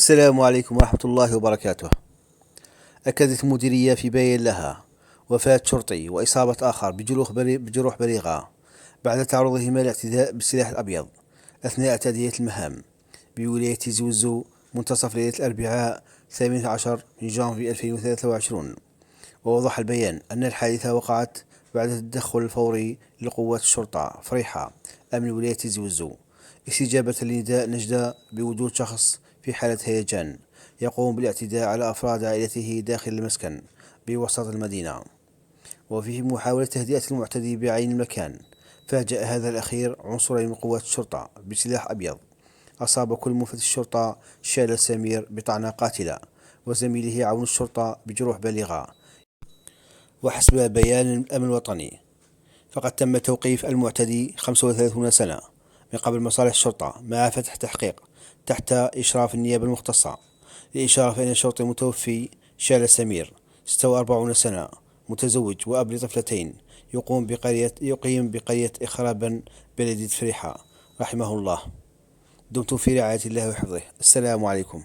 السلام عليكم ورحمة الله وبركاته. أكدت المديرية في بيان لها وفاة شرطي وإصابة آخر بجروح بليغة بعد تعرضهما للاعتداء بالسلاح الأبيض أثناء تأدية المهام بولاية زوزو منتصف ليلة الأربعاء 18 من جانفي 2023. ووضح البيان أن الحادثة وقعت بعد التدخل الفوري لقوات الشرطة فريحة أمن ولاية زوزو استجابة لنداء نجدة بوجود شخص في حالة هيجان يقوم بالاعتداء على أفراد عائلته داخل المسكن بوسط المدينة، وفي محاولة تهدئة المعتدي بعين المكان فاجأ هذا الأخير عنصرين من قوات الشرطة بسلاح أبيض أصاب كل مفتش الشرطة شال سمير بطعنة قاتلة وزميله عون الشرطة بجروح بالغة. وحسب بيان الأمن الوطني فقد تم توقيف المعتدي 35 سنة من قبل مصالح الشرطة مع فتح تحقيق تحت إشراف النيابة المختصة، لإشارة أن الشرطي المتوفي شال سمير 46 سنة متزوج وأب لطفلتين يقيم بقرية إخرابا بلدية فريحة رحمه الله. دمتم في رعاية الله وحفظه. السلام عليكم.